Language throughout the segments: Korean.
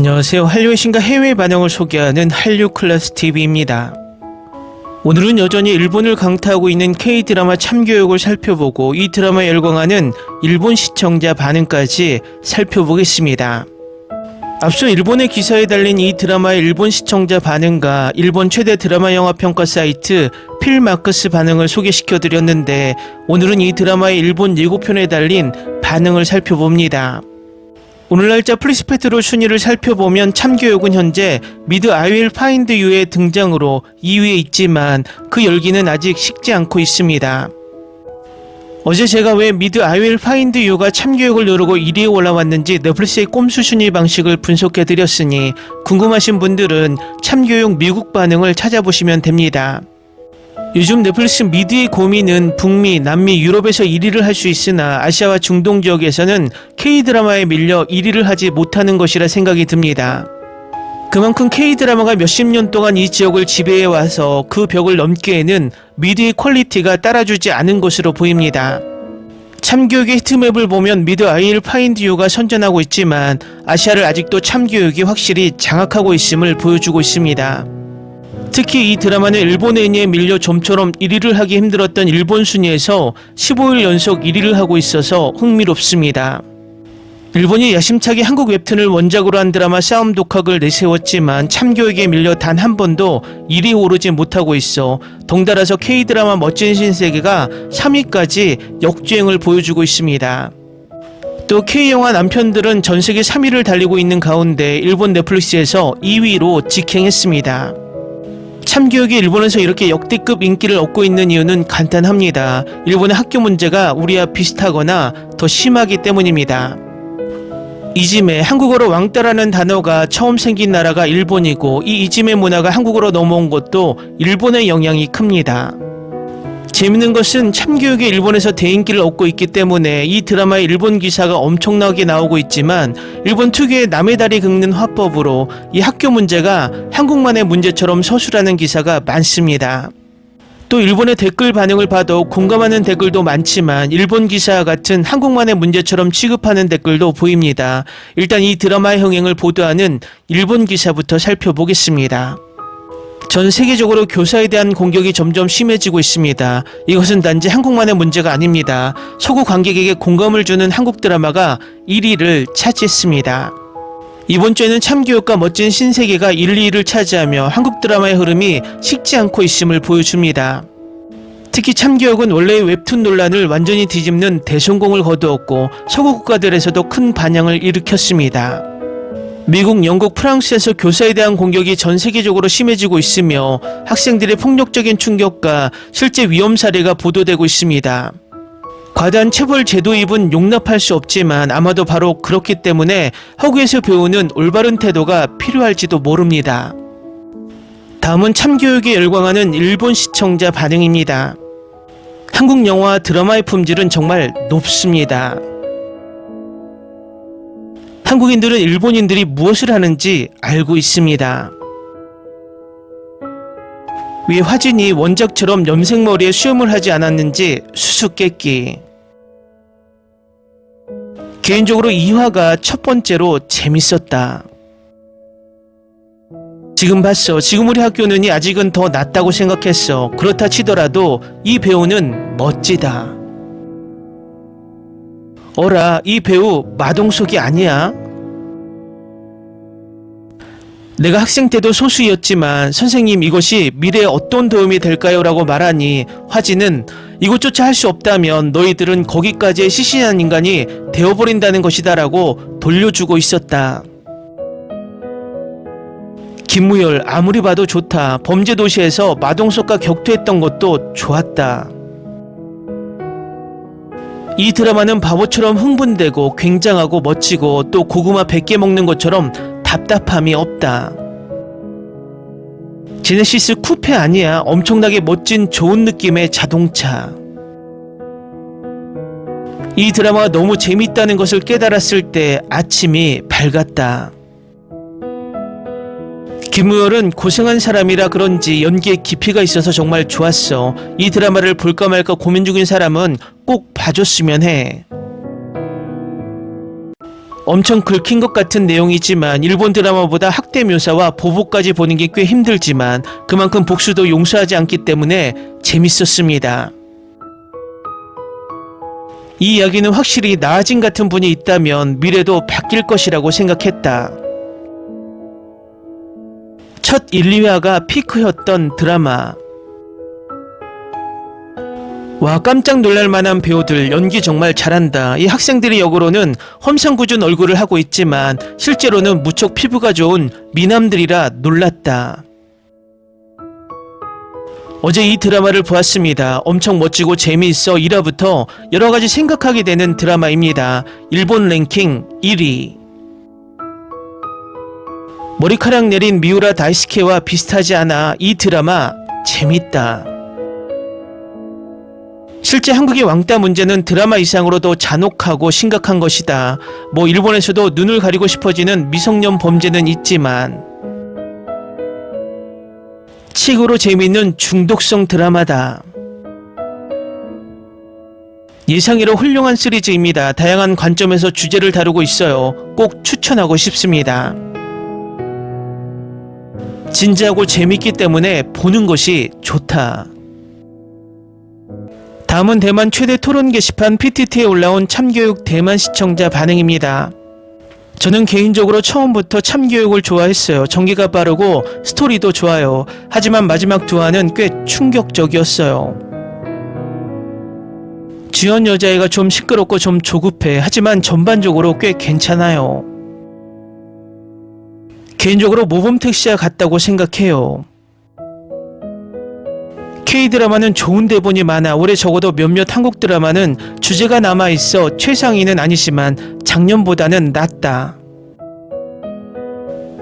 안녕하세요. 한류의 신과 해외 반영을 소개하는 한류클래스TV입니다. 오늘은 여전히 일본을 강타하고 있는 K드라마 참교육을 살펴보고 이 드라마에 열광하는 일본 시청자 반응까지 살펴보겠습니다. 앞서 일본의 기사에 달린 이 드라마의 일본 시청자 반응과 일본 최대 드라마 영화 평가 사이트 필마크스 반응을 소개시켜드렸는데 오늘은 이 드라마의 일본 예고편에 달린 반응을 살펴봅니다. 오늘 날짜 플리스페트로 순위를 살펴보면 참교육은 현재 미드 I Will Find You의 등장으로 2위에 있지만 그 열기는 아직 식지 않고 있습니다. 어제 제가 왜 미드 I Will Find You가 참교육을 누르고 1위에 올라왔는지 넷플릭스의 꼼수 순위 방식을 분석해드렸으니 궁금하신 분들은 참교육 미국 반응을 찾아보시면 됩니다. 요즘 넷플릭스 미드의 고민은 북미, 남미, 유럽에서 1위를 할 수 있으나 아시아와 중동 지역에서는 K드라마에 밀려 1위를 하지 못하는 것이라 생각이 듭니다. 그만큼 K드라마가 몇십 년 동안 이 지역을 지배해와서 그 벽을 넘기에는 미드의 퀄리티가 따라주지 않은 것으로 보입니다. 참교육의 히트맵을 보면 미드 I Will Find You가 선전하고 있지만 아시아를 아직도 참교육이 확실히 장악하고 있음을 보여주고 있습니다. 특히 이 드라마는 일본 애니에 밀려 좀처럼 1위를 하기 힘들었던 일본 순위에서 15일 연속 1위를 하고 있어서 흥미롭습니다. 일본이 야심차게 한국 웹툰을 원작으로 한 드라마 싸움 독학을 내세웠지만 참교육에 밀려 단 한 번도 1위에 오르지 못하고 있어 덩달아서 K드라마 멋진 신세계가 3위까지 역주행을 보여주고 있습니다. 또 K영화 남편들은 전세계 3위를 달리고 있는 가운데 일본 넷플릭스에서 2위로 직행했습니다. 참교육이 일본에서 이렇게 역대급 인기를 얻고 있는 이유는 간단합니다. 일본의 학교 문제가 우리와 비슷하거나 더 심하기 때문입니다. 이즘에 한국어로 왕따라는 단어가 처음 생긴 나라가 일본이고 이 이즘의 문화가 한국어로 넘어온 것도 일본의 영향이 큽니다. 재밌는 것은 참교육이 일본에서 대인기를 얻고 있기 때문에 이 드라마의 일본 기사가 엄청나게 나오고 있지만 일본 특유의 남의 다리 긁는 화법으로 이 학교 문제가 한국만의 문제처럼 서술하는 기사가 많습니다. 또 일본의 댓글 반응을 봐도 공감하는 댓글도 많지만 일본 기사와 같은 한국만의 문제처럼 취급하는 댓글도 보입니다. 일단 이 드라마의 흥행을 보도하는 일본 기사부터 살펴보겠습니다. 전 세계적으로 교사에 대한 공격이 점점 심해지고 있습니다. 이것은 단지 한국만의 문제가 아닙니다. 서구 관객에게 공감을 주는 한국 드라마가 1위를 차지했습니다. 이번 주에는 참교육과 멋진 신세계가 1, 2위를 차지하며 한국 드라마의 흐름이 식지 않고 있음을 보여줍니다. 특히 참교육은 원래의 웹툰 논란을 완전히 뒤집는 대성공을 거두었고 서구 국가들에서도 큰 반향을 일으켰습니다. 미국, 영국, 프랑스에서 교사에 대한 공격이 전 세계적으로 심해지고 있으며 학생들의 폭력적인 충격과 실제 위험 사례가 보도되고 있습니다. 과다한 체벌 제도입은 용납할 수 없지만 아마도 바로 그렇기 때문에 허구에서 배우는 올바른 태도가 필요할지도 모릅니다. 다음은 참교육에 열광하는 일본 시청자 반응입니다. 한국 영화 드라마의 품질은 정말 높습니다. 한국인들은 일본인들이 무엇을 하는지 알고 있습니다. 왜 화진이 원작처럼 염색머리에 수염을 하지 않았는지 수수께끼. 개인적으로 2화가 첫 번째로 재밌었다. 지금 봤어. 지금 우리 학교는 아직은 더 낫다고 생각했어. 그렇다 치더라도 이 배우는 멋지다. 어라, 이 배우 마동석이 아니야? 내가 학생 때도 소수였지만 선생님 이것이 미래에 어떤 도움이 될까요? 라고 말하니 화진은 이것조차 할 수 없다면 너희들은 거기까지의 시시한 인간이 되어버린다는 것이다 라고 돌려주고 있었다. 김무열 아무리 봐도 좋다. 범죄도시에서 마동석과 격투했던 것도 좋았다. 이 드라마는 바보처럼 흥분되고 굉장하고 멋지고 또 고구마 100개 먹는 것처럼 답답함이 없다. 제네시스 쿠페 아니야. 엄청나게 멋진 좋은 느낌의 자동차. 이 드라마가 너무 재밌다는 것을 깨달았을 때 아침이 밝았다. 김무열은 고생한 사람이라 그런지 연기에 깊이가 있어서 정말 좋았어. 이 드라마를 볼까 말까 고민 중인 사람은 꼭 봐줬으면 해. 엄청 긁힌 것 같은 내용이지만 일본 드라마보다 학대 묘사와 보복까지 보는 게 꽤 힘들지만 그만큼 복수도 용서하지 않기 때문에 재밌었습니다. 이 이야기는 확실히 나아진 같은 분이 있다면 미래도 바뀔 것이라고 생각했다. 첫 1, 2화가 피크였던 드라마. 와, 깜짝 놀랄 만한 배우들, 연기 정말 잘한다. 이 학생들이 역으로는 험상궂은 얼굴을 하고 있지만 실제로는 무척 피부가 좋은 미남들이라 놀랐다. 어제 이 드라마를 보았습니다. 엄청 멋지고 재미있어 1화부터 여러가지 생각하게 되는 드라마입니다. 일본 랭킹 1위. 머리카락 내린 미우라 다이스케와 비슷하지 않아 이 드라마 재밌다. 실제 한국의 왕따 문제는 드라마 이상으로도 잔혹하고 심각한 것이다. 뭐 일본에서도 눈을 가리고 싶어지는 미성년 범죄는 있지만 치고로 재미있는 중독성 드라마다. 예상외로 훌륭한 시리즈입니다. 다양한 관점에서 주제를 다루고 있어요. 꼭 추천하고 싶습니다. 진지하고 재밌기 때문에 보는 것이 좋다. 다음은 대만 최대 토론 게시판 PTT에 올라온 참교육 대만 시청자 반응입니다. 저는 개인적으로 처음부터 참교육을 좋아했어요. 전개가 빠르고 스토리도 좋아요. 하지만 마지막 두 화는 꽤 충격적이었어요. 주연 여자애가 좀 시끄럽고 좀 조급해. 하지만 전반적으로 꽤 괜찮아요. 개인적으로 모범택시와 같다고 생각해요. K드라마는 좋은 대본이 많아 올해 적어도 몇몇 한국 드라마는 주제가 남아있어 최상위는 아니지만 작년보다는 낫다.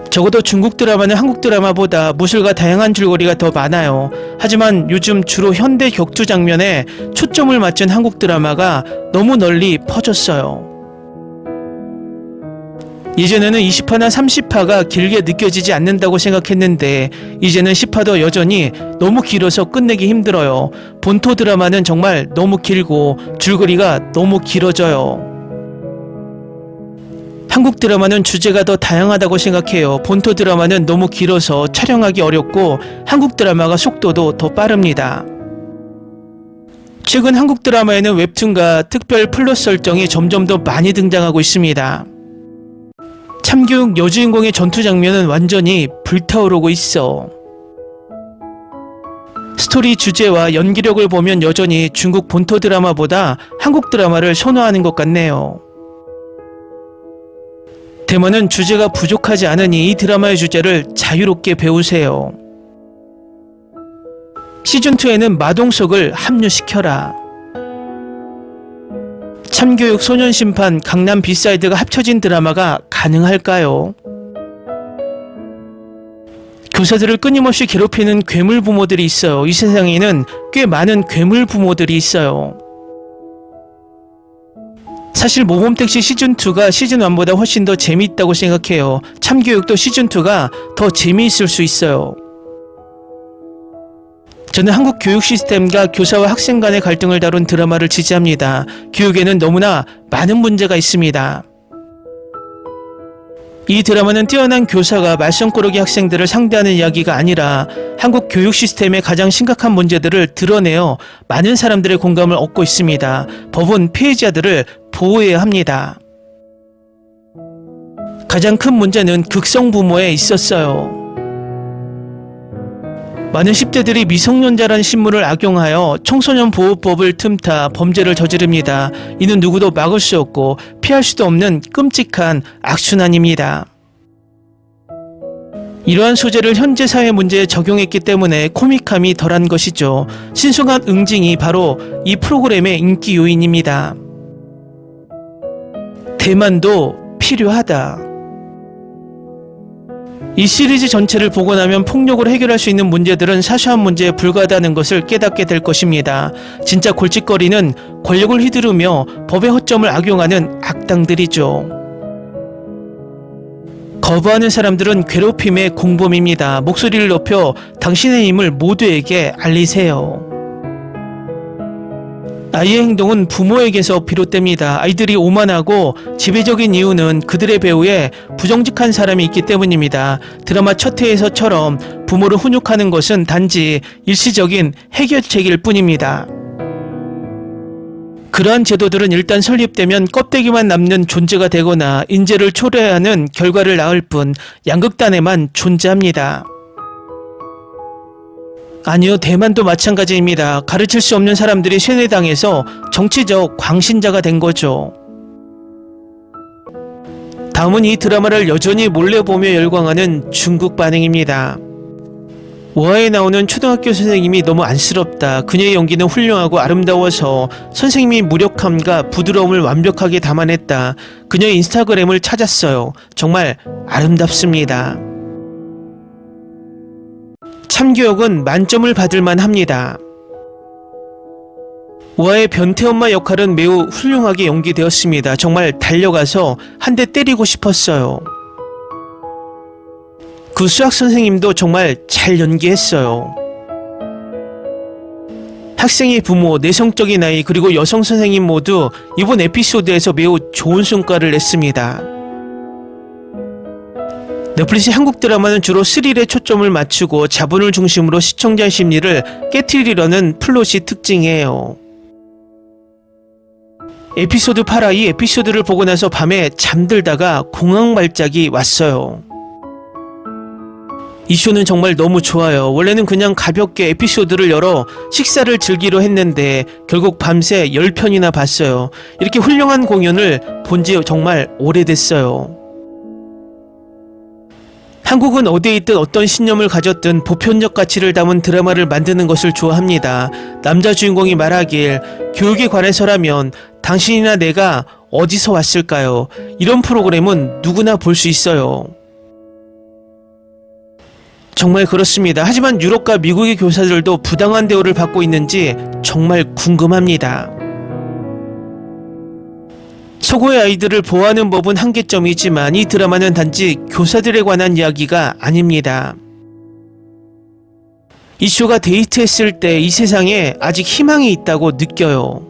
적어도 중국 드라마는 한국 드라마보다 무술과 다양한 줄거리가 더 많아요. 하지만 요즘 주로 현대 격투 장면에 초점을 맞춘 한국 드라마가 너무 널리 퍼졌어요. 예전에는 20화나 30화가 길게 느껴지지 않는다고 생각했는데 이제는 10화도 여전히 너무 길어서 끝내기 힘들어요. 본토 드라마는 정말 너무 길고 줄거리가 너무 길어져요. 한국 드라마는 주제가 더 다양하다고 생각해요. 본토 드라마는 너무 길어서 촬영하기 어렵고 한국 드라마가 속도도 더 빠릅니다. 최근 한국 드라마에는 웹툰과 특별 플롯 설정이 점점 더 많이 등장하고 있습니다. 참교육 여주인공의 전투 장면은 완전히 불타오르고 있어. 스토리 주제와 연기력을 보면 여전히 중국 본토 드라마보다 한국 드라마를 선호하는 것 같네요. 대만은 주제가 부족하지 않으니 이 드라마의 주제를 자유롭게 배우세요. 시즌2에는 마동석을 합류시켜라. 참교육, 소년심판, 강남 비사이드가 합쳐진 드라마가 가능할까요? 교사들을 끊임없이 괴롭히는 괴물 부모들이 있어요. 이 세상에는 꽤 많은 괴물 부모들이 있어요. 사실 모범택시 시즌2가 시즌1보다 훨씬 더 재미있다고 생각해요. 참교육도 시즌2가 더 재미있을 수 있어요. 저는 한국 교육 시스템과 교사와 학생 간의 갈등을 다룬 드라마를 지지합니다. 교육에는 너무나 많은 문제가 있습니다. 이 드라마는 뛰어난 교사가 말썽꾸러기 학생들을 상대하는 이야기가 아니라 한국 교육 시스템의 가장 심각한 문제들을 드러내어 많은 사람들의 공감을 얻고 있습니다. 법은 피해자들을 보호해야 합니다. 가장 큰 문제는 극성 부모에 있었어요. 많은 10대들이 미성년자라는 신문을 악용하여 청소년 보호법을 틈타 범죄를 저지릅니다. 이는 누구도 막을 수 없고 피할 수도 없는 끔찍한 악순환입니다. 이러한 소재를 현재 사회 문제에 적용했기 때문에 코믹함이 덜한 것이죠. 신속한 응징이 바로 이 프로그램의 인기 요인입니다. 대만도 필요하다. 이 시리즈 전체를 보고 나면 폭력으로 해결할 수 있는 문제들은 사소한 문제에 불과하다는 것을 깨닫게 될 것입니다. 진짜 골칫거리는 권력을 휘두르며 법의 허점을 악용하는 악당들이죠. 거부하는 사람들은 괴롭힘의 공범입니다. 목소리를 높여 당신의 힘을 모두에게 알리세요. 아이의 행동은 부모에게서 비롯됩니다. 아이들이 오만하고 지배적인 이유는 그들의 배후에 부정직한 사람이 있기 때문입니다. 드라마 첫 회에서처럼 부모를 훈육하는 것은 단지 일시적인 해결책일 뿐입니다. 그러한 제도들은 일단 설립되면 껍데기만 남는 존재가 되거나 인재를 초래하는 결과를 낳을 뿐 양극단에만 존재합니다. 아니요, 대만도 마찬가지입니다. 가르칠 수 없는 사람들이 세뇌당해서 정치적 광신자가 된 거죠. 다음은 이 드라마를 여전히 몰래 보며 열광하는 중국 반응입니다. 월화에 나오는 초등학교 선생님이 너무 안쓰럽다. 그녀의 연기는 훌륭하고 아름다워서 선생님이 무력함과 부드러움을 완벽하게 담아냈다. 그녀의 인스타그램을 찾았어요. 정말 아름답습니다. 참교육은 만점을 받을만 합니다. 우아의 변태엄마 역할은 매우 훌륭하게 연기되었습니다. 정말 달려가서 한 대 때리고 싶었어요. 그 수학 선생님도 정말 잘 연기했어요. 학생의 부모, 내성적인 아이, 그리고 여성 선생님 모두 이번 에피소드에서 매우 좋은 성과를 냈습니다. 넷플릭스 한국 드라마는 주로 스릴에 초점을 맞추고 자본을 중심으로 시청자의 심리를 깨트리려는 플롯이 특징이에요. 에피소드 8화 이 에피소드를 보고 나서 밤에 잠들다가 공황 발작이 왔어요. 이 쇼는 정말 너무 좋아요. 원래는 그냥 가볍게 에피소드를 열어 식사를 즐기려 했는데 결국 밤새 10편이나 봤어요. 이렇게 훌륭한 공연을 본 지 정말 오래됐어요. 한국은 어디에 있든 어떤 신념을 가졌든 보편적 가치를 담은 드라마를 만드는 것을 좋아합니다. 남자 주인공이 말하길 교육에 관해서라면 당신이나 내가 어디서 왔을까요? 이런 프로그램은 누구나 볼 수 있어요. 정말 그렇습니다. 하지만 유럽과 미국의 교사들도 부당한 대우를 받고 있는지 정말 궁금합니다. 서구의 아이들을 보호하는 법은 한계점이지만 이 드라마는 단지 교사들에 관한 이야기가 아닙니다. 이 쇼가 데이트했을 때 이 세상에 아직 희망이 있다고 느껴요.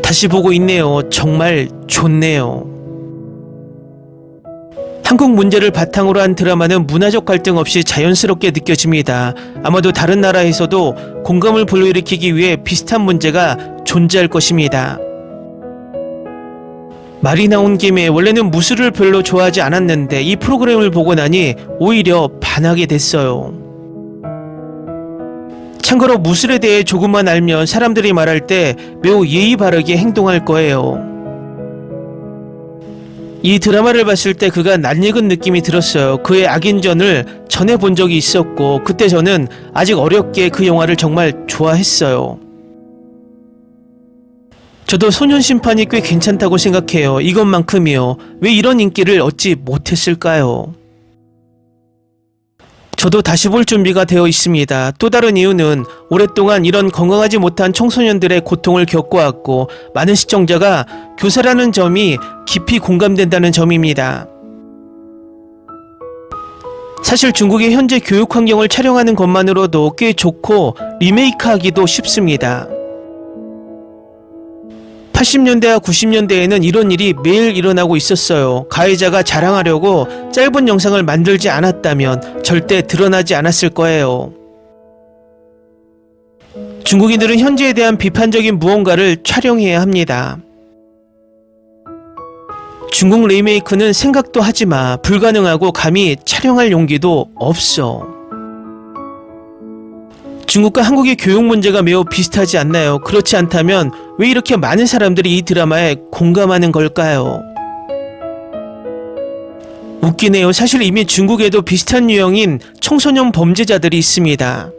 다시 보고 있네요. 정말 좋네요. 한국 문제를 바탕으로 한 드라마는 문화적 갈등 없이 자연스럽게 느껴집니다. 아마도 다른 나라에서도 공감을 불러일으키기 위해 비슷한 문제가 존재할 것입니다. 말이 나온 김에 원래는 무술을 별로 좋아하지 않았는데 이 프로그램을 보고 나니 오히려 반하게 됐어요. 참고로 무술에 대해 조금만 알면 사람들이 말할 때 매우 예의 바르게 행동할 거예요. 이 드라마를 봤을 때 그가 낯익은 느낌이 들었어요. 그의 악인전을 전에 본 적이 있었고 그때 저는 아직 어렵게 그 영화를 정말 좋아했어요. 저도 소년심판이 꽤 괜찮다고 생각해요. 이것만큼이요. 왜 이런 인기를 얻지 못했을까요? 저도 다시 볼 준비가 되어 있습니다. 또 다른 이유는 오랫동안 이런 건강하지 못한 청소년들의 고통을 겪어왔고 많은 시청자가 교사라는 점이 깊이 공감된다는 점입니다. 사실 중국의 현재 교육 환경을 촬영하는 것만으로도 꽤 좋고 리메이크하기도 쉽습니다. 80년대와 90년대에는 이런 일이 매일 일어나고 있었어요. 가해자가 자랑하려고 짧은 영상을 만들지 않았다면 절대 드러나지 않았을 거예요. 중국인들은 현재에 대한 비판적인 무언가를 촬영해야 합니다. 중국 리메이크는 생각도 하지마, 불가능하고 감히 촬영할 용기도 없어. 중국과 한국의 교육 문제가 매우 비슷하지 않나요? 그렇지 않다면 왜 이렇게 많은 사람들이 이 드라마에 공감하는 걸까요? 웃기네요. 사실 이미 중국에도 비슷한 유형인 청소년 범죄자들이 있습니다.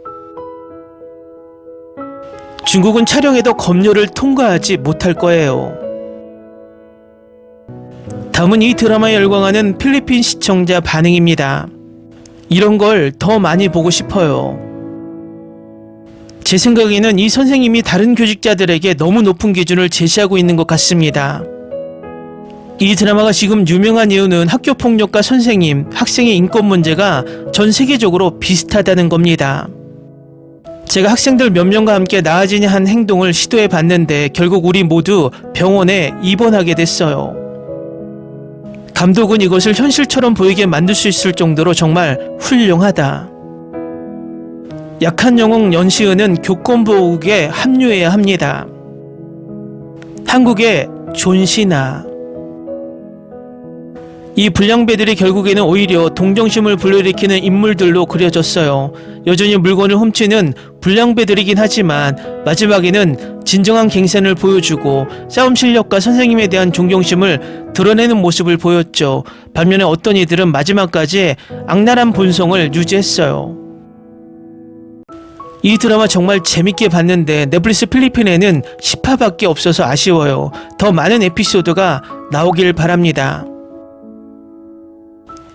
중국은 촬영에도 검열을 통과하지 못할 거예요. 다음은 이 드라마에 열광하는 필리핀 시청자 반응입니다. 이런 걸 더 많이 보고 싶어요. 제 생각에는 이 선생님이 다른 교직자들에게 너무 높은 기준을 제시하고 있는 것 같습니다. 이 드라마가 지금 유명한 이유는 학교폭력과 선생님, 학생의 인권 문제가 전 세계적으로 비슷하다는 겁니다. 제가 학생들 몇 명과 함께 나아지니 한 행동을 시도해 봤는데 결국 우리 모두 병원에 입원하게 됐어요. 감독은 이것을 현실처럼 보이게 만들 수 있을 정도로 정말 훌륭하다. 약한 영웅 연시은은 교권보호국에 합류해야 합니다. 한국의 존시나. 이 불량배들이 결국에는 오히려 동정심을 불러일으키는 인물들로 그려졌어요. 여전히 물건을 훔치는 불량배들이긴 하지만 마지막에는 진정한 갱생을 보여주고 싸움 실력과 선생님에 대한 존경심을 드러내는 모습을 보였죠. 반면에 어떤 이들은 마지막까지 악랄한 본성을 유지했어요. 이 드라마 정말 재밌게 봤는데 넷플릭스 필리핀에는 10화밖에 없어서 아쉬워요. 더 많은 에피소드가 나오길 바랍니다.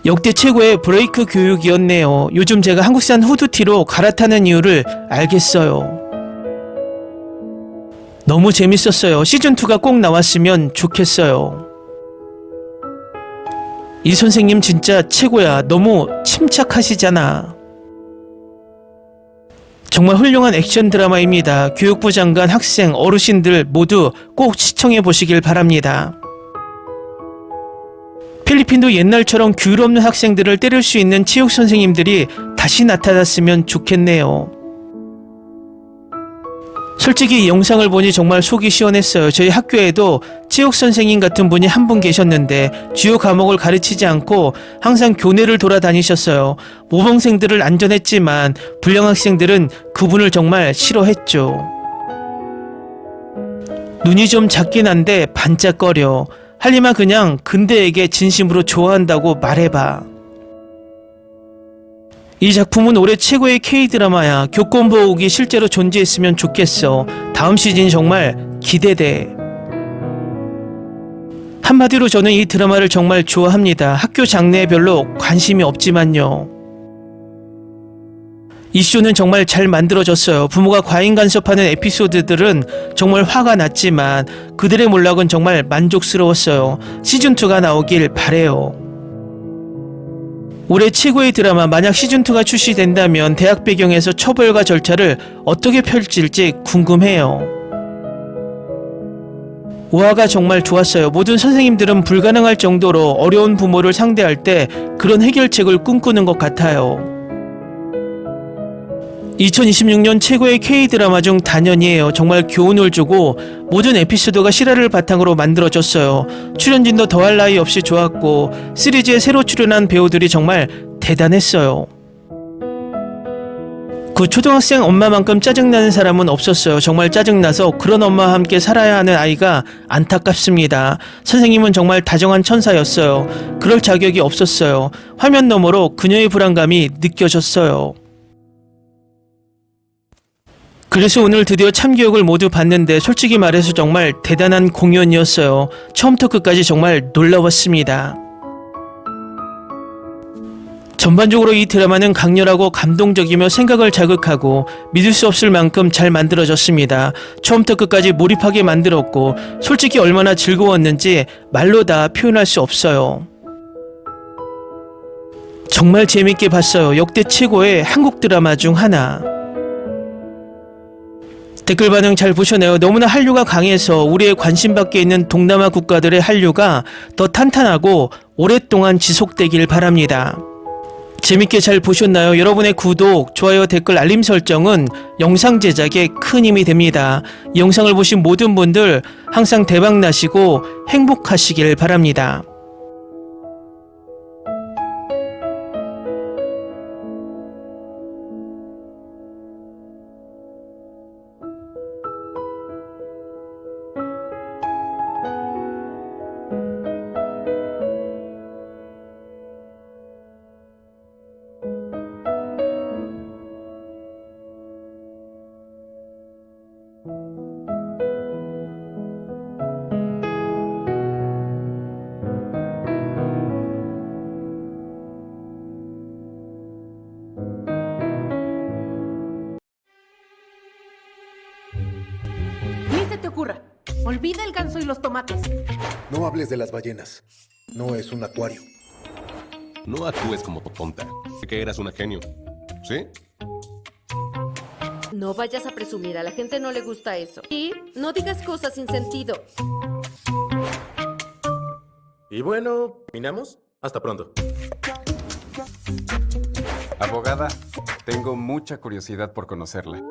역대 최고의 브레이크 교육이었네요. 요즘 제가 한국산 후드티로 갈아타는 이유를 알겠어요. 너무 재밌었어요. 시즌2가 꼭 나왔으면 좋겠어요. 이 선생님 진짜 최고야. 너무 침착하시잖아. 정말 훌륭한 액션 드라마입니다. 교육부 장관, 학생, 어르신들 모두 꼭 시청해 보시길 바랍니다. 필리핀도 옛날처럼 규율 없는 학생들을 때릴 수 있는 체육 선생님들이 다시 나타났으면 좋겠네요. 솔직히 이 영상을 보니 정말 속이 시원했어요. 저희 학교에도 체육 선생님 같은 분이 한 분 계셨는데 주요 과목을 가르치지 않고 항상 교내를 돌아다니셨어요. 모범생들을 안전했지만 불량 학생들은 그분을 정말 싫어했죠. 눈이 좀 작긴 한데 반짝거려. 할리마 그냥 근대에게 진심으로 좋아한다고 말해봐. 이 작품은 올해 최고의 K-드라마야. 교권보호국이 실제로 존재했으면 좋겠어. 다음 시즌 정말 기대돼. 한마디로 저는 이 드라마를 정말 좋아합니다. 학교 장르에 별로 관심이 없지만요. 이 쇼는 정말 잘 만들어졌어요. 부모가 과잉 간섭하는 에피소드들은 정말 화가 났지만 그들의 몰락은 정말 만족스러웠어요. 시즌2가 나오길 바래요. 올해 최고의 드라마, 만약 시즌2가 출시된다면 대학 배경에서 처벌과 절차를 어떻게 펼칠지 궁금해요. 5화가 정말 좋았어요. 모든 선생님들은 불가능할 정도로 어려운 부모를 상대할 때 그런 해결책을 꿈꾸는 것 같아요. 2026년 최고의 K-드라마 중 단연이에요. 정말 교훈을 주고 모든 에피소드가 실화를 바탕으로 만들어졌어요. 출연진도 더할 나위 없이 좋았고 시리즈에 새로 출연한 배우들이 정말 대단했어요. 그 초등학생 엄마만큼 짜증나는 사람은 없었어요. 정말 짜증나서 그런 엄마와 함께 살아야 하는 아이가 안타깝습니다. 선생님은 정말 다정한 천사였어요. 그럴 자격이 없었어요. 화면 너머로 그녀의 불안감이 느껴졌어요. 그래서 오늘 드디어 참교육을 모두 봤는데 솔직히 말해서 정말 대단한 공연이었어요. 처음부터 끝까지 정말 놀라웠습니다. 전반적으로 이 드라마는 강렬하고 감동적이며 생각을 자극하고 믿을 수 없을 만큼 잘 만들어졌습니다. 처음부터 끝까지 몰입하게 만들었고 솔직히 얼마나 즐거웠는지 말로 다 표현할 수 없어요. 정말 재밌게 봤어요. 역대 최고의 한국 드라마 중 하나. 댓글 반응 잘 보셨네요. 너무나 한류가 강해서 우리의 관심 밖에 있는 동남아 국가들의 한류가 더 탄탄하고 오랫동안 지속되길 바랍니다. 재밌게 잘 보셨나요? 여러분의 구독, 좋아요, 댓글, 알림 설정은 영상 제작에 큰 힘이 됩니다. 이 영상을 보신 모든 분들 항상 대박 나시고 행복하시길 바랍니다. Ni se te ocurra. Olvida el ganso y los tomates. No hables de las ballenas. No es un acuario. No actúes como tonta. Que eras una genio. ¿Sí? No vayas a presumir, a la gente no le gusta eso. Y no digas cosas sin sentido. Y bueno, ¿terminamos? Hasta pronto. Abogada, tengo mucha curiosidad por conocerla.